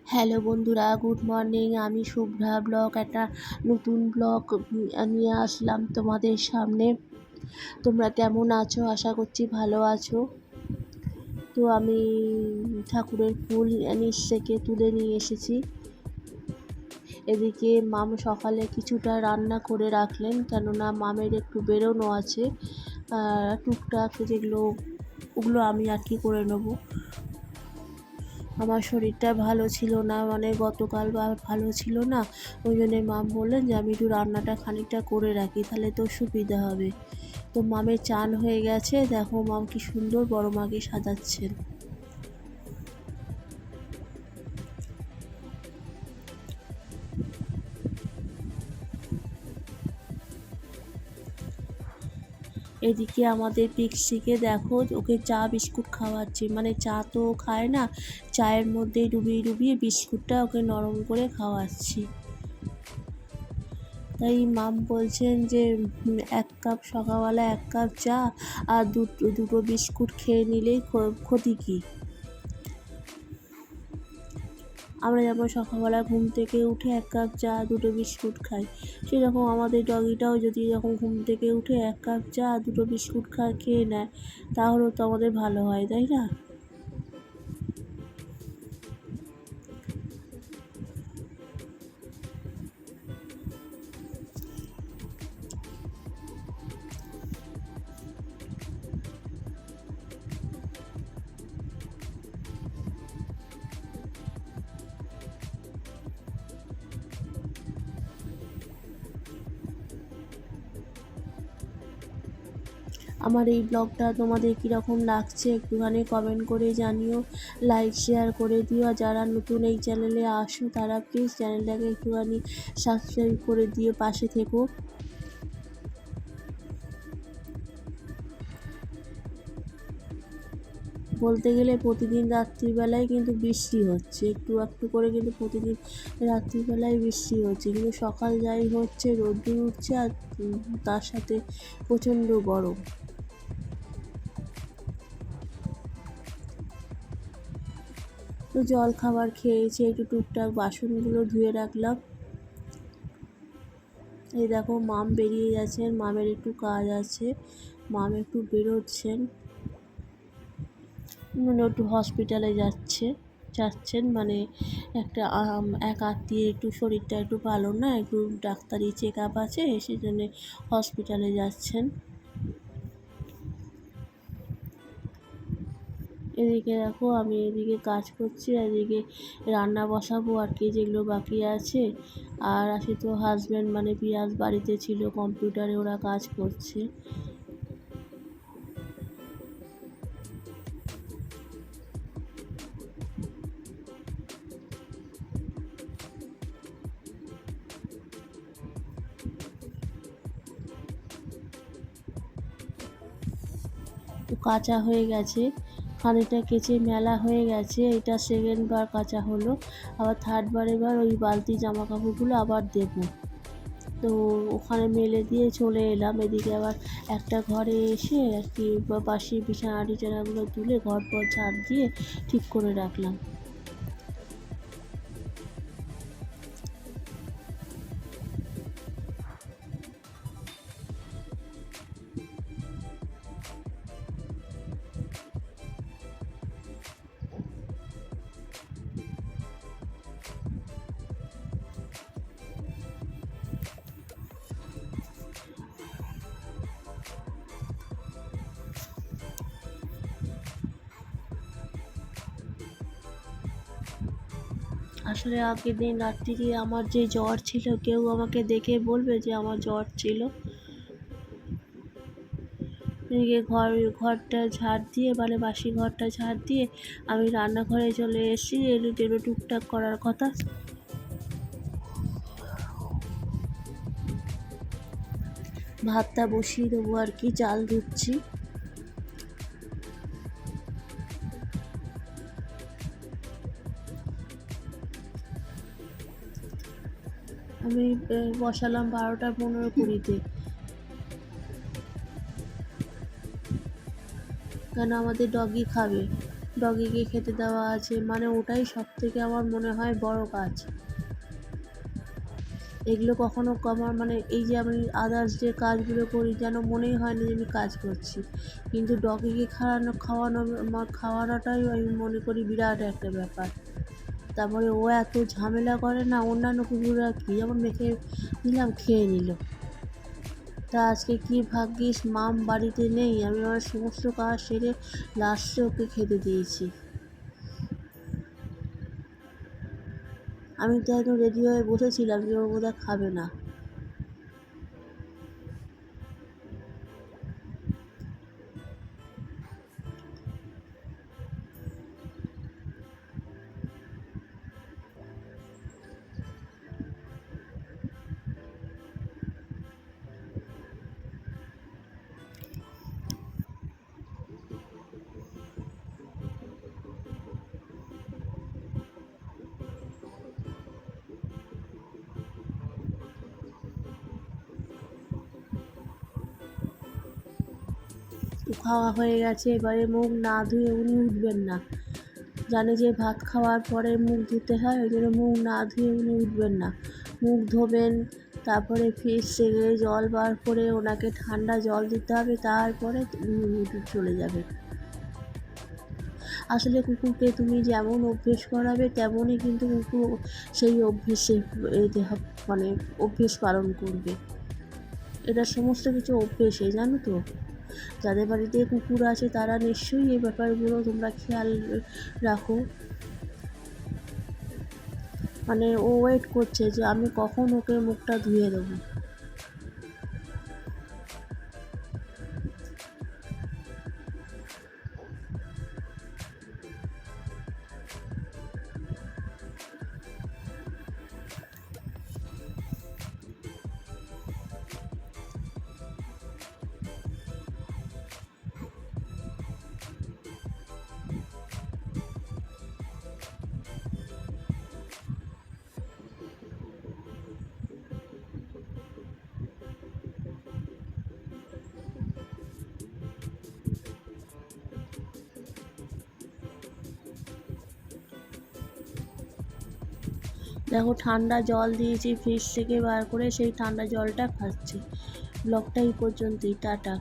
Hello বন্ধুরা, good morning. আমি শুভ্রা একটা নতুন ব্লগ নিয়ে আসলাম তোমাদের সামনে। তোমরা কেমন আছো? আশা করছি ভালো আছো। তো আমি ঠাকুরের ফুল নিচ থেকে তুলে নিয়ে এসেছি। এদিকে মাম সকালে কিছুটা রান্না করে রাখলেন, কেননা মামের একটু বেরোনো আছে। টুকটাক ওগুলো আমি আর কি করে নেবো। আমার শরীরটা ভালো ছিল না, মানে গতকাল ভালো ছিল না। ওই জন্যে মাম বললেন যে আমি একটু রান্নাটা খানিকটা করে রাখি, তাহলে তো সুবিধা হবে। তো মামের চান হয়ে গেছে, দেখো মাম কি সুন্দর বড় মাকে সাজাচ্ছেন। এদিকে আমাদের পিক্সিকে দেখো, ওকে চা বিস্কুট খাওয়াচ্ছি, মানে চা তো খায় না, চায়ের মধ্যে ডুবিয়ে ডুবিয়ে বিস্কুটটা ওকে নরম করে খাওয়াচ্ছি। তাই মাম বলছেন যে এক কাপ সকালবেলা 1 কাপ চা আর দুটো বিস্কুট খেয়ে নিলেই ক্ষতি কী। আমরা যেমন সকালবেলা ঘুম থেকে উঠে 1 কাপ চা 2টো বিস্কুট খাই, সেরকম আমাদের ডগিটাও যদি যখন ঘুম থেকে উঠে 1 কাপ চা 2টো বিস্কুট খেয়ে নেয়, তাহলেও তো আমাদের ভালো হয়, তাই না? আমার এই ব্লগটা তোমাদের কীরকম লাগছে একটুখানি কমেন্ট করে জানিও, লাইক শেয়ার করে দিও। আর যারা নতুন এই চ্যানেলে আসো তারা প্লিজ চ্যানেলটাকে একটুখানি সাবস্ক্রাইব করে দিও, পাশে থেকো। বলতে গেলে প্রতিদিন রাত্রিবেলায় কিন্তু বৃষ্টি হচ্ছে, একটু একটু করে কিন্তু প্রতিদিন রাত্রিবেলায় বৃষ্টি হচ্ছে, কিন্তু সকাল যাই হচ্ছে রোদ্দুর উঠছে, আর তার সাথে প্রচণ্ড গরম। তো জল খাবার খেয়েছে, একটু টুকটাক বাসনগুলো ধুয়ে রাখলাম। এই দেখো মাম বেরিয়ে যাচ্ছেন, মামের একটু কাজ আছে, মাম একটু বেরোচ্ছেন, মানে একটু হসপিটালে যাচ্ছেন, মানে একটা এক আত্মীয় একটু শরীরটা একটু ভালো না, একটু ডাক্তারি চেক আপ আছে, সেই জন্যে হসপিটালে যাচ্ছেন। এদিকে দেখো আমি এদিকে কাজ করছি, এদিকে রান্না বসাবো আর কি, যেগুলো বাকি আছে। আর আসে তো হাজব্যান্ড, মানে পিয়াজ বাড়িতে ছিল, কম্পিউটারে ওরা কাজ করছে। তো কাঁচা হয়ে গেছে, খানিকটা কেচে মেলা হয়ে গেছে, এটা 2nd বার কাঁচা হলো। আবার 3rd বার এবার ওই বালতি জামা কাপড়গুলো আবার দেবো। তো ওখানে মেলে দিয়ে চলে এলাম। এদিকে আবার একটা ঘরে এসে আর কি বাসি বিছানা টিছানাগুলো তুলে ঘর পর ঝাড় দিয়ে ঠিক করে রাখলাম। আসলে আগের দিন রাত্রিরে আমার যে জ্বর ছিল, কেউ আমাকে দেখে বলবে যে আমার জ্বর ছিল। এদিকে ঘরটা ঝাড় দিয়ে, মানে বাসি ঘরটা ঝাড় দিয়ে আমি রান্নাঘরে চলে এসেছি, এলো টুকটাক করার কথা। ভাতটা বসিয়ে দেবো আর কি, চাল ধুচ্ছি। আমি বসালাম 12টা 15-20-তে, কেন আমাদের ডগি খাবে। ডগিকে খেতে দেওয়া আছে, মানে ওটাই সব থেকে আমার মনে হয় বড় কাজ। এগুলো কখনো আমার মানে এই যে আমি আদার্স যে কাজগুলো করি যেন মনেই হয় না যে আমি কাজ করছি, কিন্তু ডগিকে খাওয়ানোটাই আমি মনে করি বিরাট একটা ব্যাপার। তারপরে ও এত ঝামেলা করে না, অন্যান্য কুকুররা কী যেমন মেখে দিলাম খেয়ে নিল। তা আজকে কি ভাগ্যিস মাম বাড়িতে নেই, আমি আমার সমস্ত কাজ সেরে লাস্টে ওকে খেতে দিয়েছি। আমি তো একদম রেডি হয়ে বসেছিলাম যে ও বোধহয় খাবে না। খাওয়া হয়ে গেছে, এবারে মুখ না ধুয়ে উনি উঠবেন না। জানে যে ভাত খাওয়ার পরে মুখ ধুতে হয়, ওই জন্য মুখ না ধুয়ে উনি উঠবেন না। মুখ ধোবেন, তারপরে ফ্রিজ থেকে জল বার করে ওনাকে ঠান্ডা জল দিতে হবে, তারপরে চলে যাবে। আসলে কুকুরকে তুমি যেমন অভ্যেস করাবে তেমনই কিন্তু কুকুর সেই অভ্যেসে মানে অভ্যেস পালন করবে। এটা সমস্ত কিছু অভ্যেসে, জানো তো। যাদের বাড়িতে কুকুর আছে তারা নিশ্চয়ই এই ব্যাপারগুলো তোমরা খেয়াল রাখো। মানে ও ওয়েট করছে যে আমি কখন ওকে মুখটা ধুয়ে দেবো। দেখো ঠান্ডা জল দিয়েছি ফ্রিজ থেকে বার করে, সেই ঠান্ডা জলটা খাচ্ছে। ব্লগটা এই পর্যন্তই, টাটা।